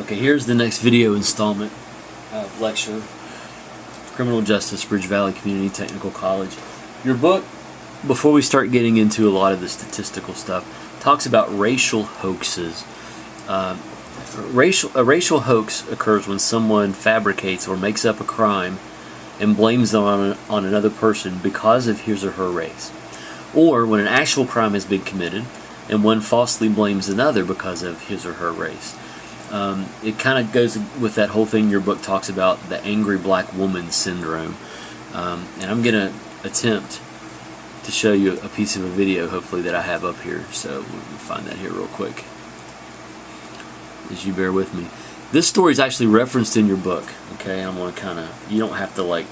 Okay, here's the next video installment of lecture, Criminal Justice, Bridge Valley Community Technical College. Your book, before we start getting into a lot of the statistical stuff, talks about racial hoaxes. A racial hoax occurs when someone fabricates or makes up a crime and blames them on another person because of his or her race. Or when an actual crime has been committed and one falsely blames another because of his or her race. It kind of goes with that whole thing your book talks about, the angry black woman syndrome. And I'm going to attempt to show you a piece of a video, hopefully, that I have up here. So let me find that here real quick, as you bear with me. This story is actually referenced in your book. Okay, I'm going to kind of, you don't have to like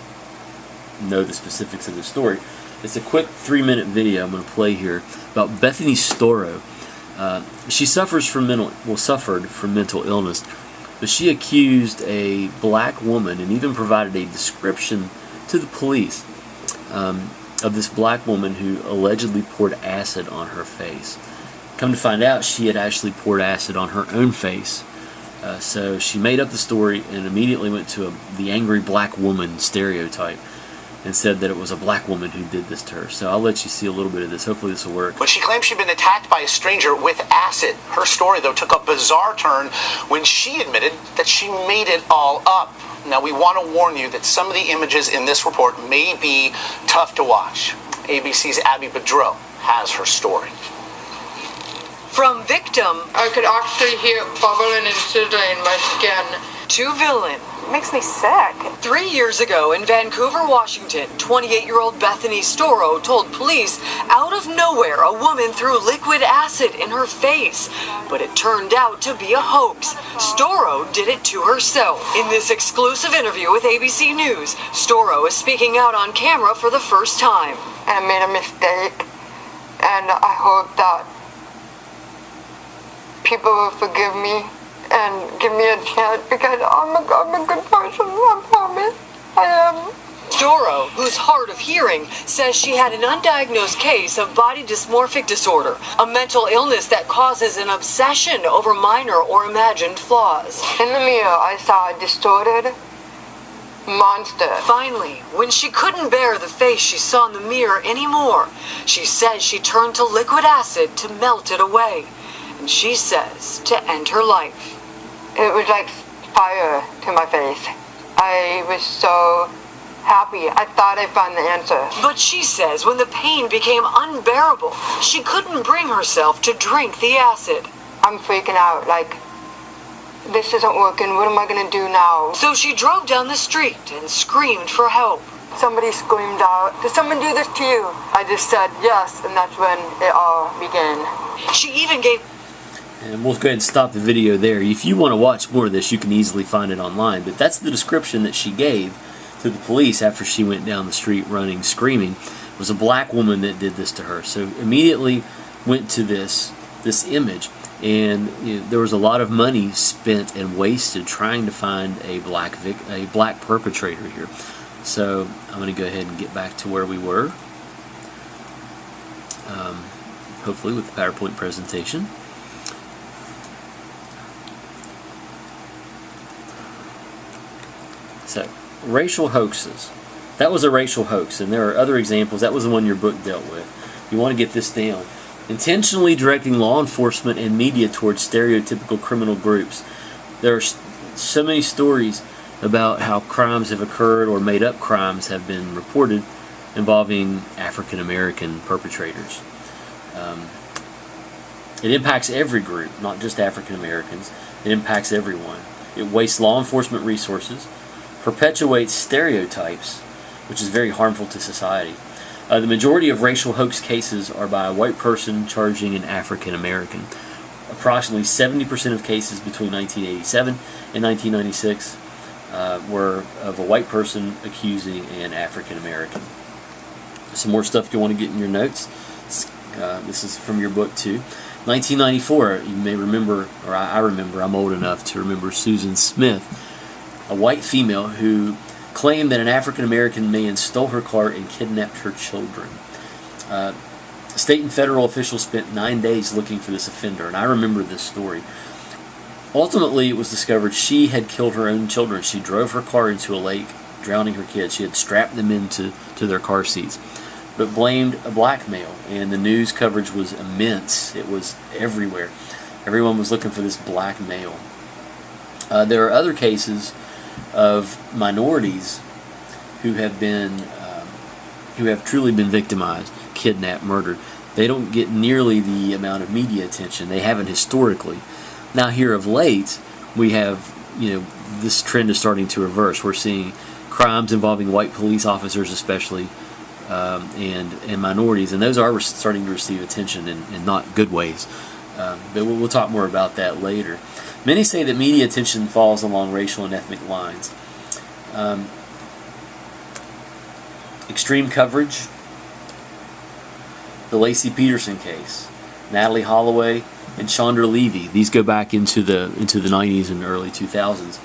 know the specifics of the story. It's a quick 3-minute video I'm going to play here about Bethany Storrow. She suffered from mental illness, but she accused a black woman and even provided a description to the police of this black woman who allegedly poured acid on her face. Come to find out, she had actually poured acid on her own face. So she made up the story and immediately went to the angry black woman stereotype and said that it was a black woman who did this to her. So I'll let you see a little bit of this. Hopefully this will work. But she claims she'd been attacked by a stranger with acid. Her story, though, took a bizarre turn when she admitted that she made it all up. Now, we want to warn you that some of the images in this report may be tough to watch. ABC's Abby Bedreau has her story. From victim, I could actually hear it bubbling and sizzling in my skin. To villain. Makes me sick. 3 years ago in Vancouver, Washington, 28-year-old Bethany Storrow told police out of nowhere a woman threw liquid acid in her face. But it turned out to be a hoax. Storrow did it to herself. In this exclusive interview with ABC News, Storrow is speaking out on camera for the first time. And I made a mistake, and I hope that people will forgive me and give me a chance, because I'm a good person, I promise. I am. Storrow, who's hard of hearing, says she had an undiagnosed case of body dysmorphic disorder, a mental illness that causes an obsession over minor or imagined flaws. In the mirror, I saw a distorted monster. Finally, when she couldn't bear the face she saw in the mirror anymore, she says she turned to liquid acid to melt it away. And she says to end her life. It was like fire to my face. I was so happy. I thought I found the answer. But she says when the pain became unbearable, she couldn't bring herself to drink the acid. I'm freaking out, like, this isn't working. What am I going to do now? So she drove down the street and screamed for help. Somebody screamed out, "Did someone do this to you?" I just said yes, and that's when it all began. She even gave... And we'll go ahead and stop the video there. If you want to watch more of this, you can easily find it online. But that's the description that she gave to the police after she went down the street running, screaming. It was a black woman that did this to her. So immediately went to this image. And there was a lot of money spent and wasted trying to find a black perpetrator here. So I'm going to go ahead and get back to where we were. Hopefully with the PowerPoint presentation. So, racial hoaxes. That was a racial hoax, and there are other examples. That was the one your book dealt with. You want to get this down. Intentionally directing law enforcement and media towards stereotypical criminal groups. There are so many stories about how crimes have occurred or made-up crimes have been reported involving African American perpetrators. It impacts every group, not just African Americans. It impacts everyone. It wastes law enforcement resources, perpetuates stereotypes, which is very harmful to society. The majority of racial hoax cases are by a white person charging an African American. Approximately 70% of cases between 1987 and 1996 were of a white person accusing an African American. Some more stuff you want to get in your notes. This is from your book too. 1994, you may remember, or I remember, I'm old enough to remember Susan Smith, a white female who claimed that an African American man stole her car and kidnapped her children. State and federal officials spent 9 days looking for this offender, and I remember this story. Ultimately, it was discovered she had killed her own children. She drove her car into a lake, drowning her kids. She had strapped them into their car seats, but blamed a black male, and the news coverage was immense. It was everywhere. Everyone was looking for this black male. There are other cases of minorities who have truly been victimized, kidnapped, murdered. They don't get nearly the amount of media attention. They haven't historically. Now here of late, we have, this trend is starting to reverse. We're seeing crimes involving white police officers especially, and minorities, and those are starting to receive attention in not good ways. But we'll talk more about that later. Many say that media attention falls along racial and ethnic lines. Extreme coverage, the Lacey Peterson case, Natalie Holloway, and Chandra Levy. These go back into the 90s and early 2000s.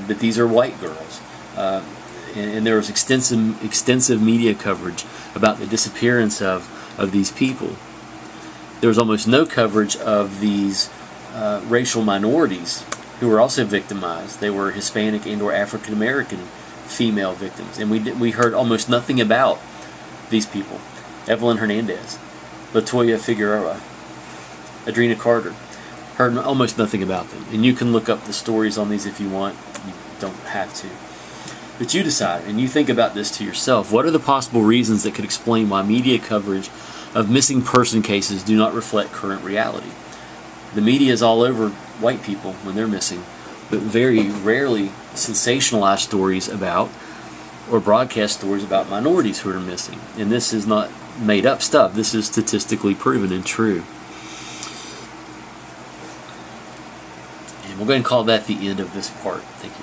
But these are white girls. And there was extensive media coverage about the disappearance of these people. There was almost no coverage of these racial minorities who were also victimized. They were Hispanic and or African American female victims. And we heard almost nothing about these people. Evelyn Hernandez, Latoya Figueroa, Adrena Carter. Heard almost nothing about them. And you can look up the stories on these if you want. You don't have to. But you decide, and you think about this to yourself. What are the possible reasons that could explain why media coverage of missing person cases do not reflect current reality? The media is all over white people when they're missing, but very rarely sensationalized stories about or broadcast stories about minorities who are missing. And this is not made up stuff. This is statistically proven and true. And we're going to call that the end of this part. Thank you.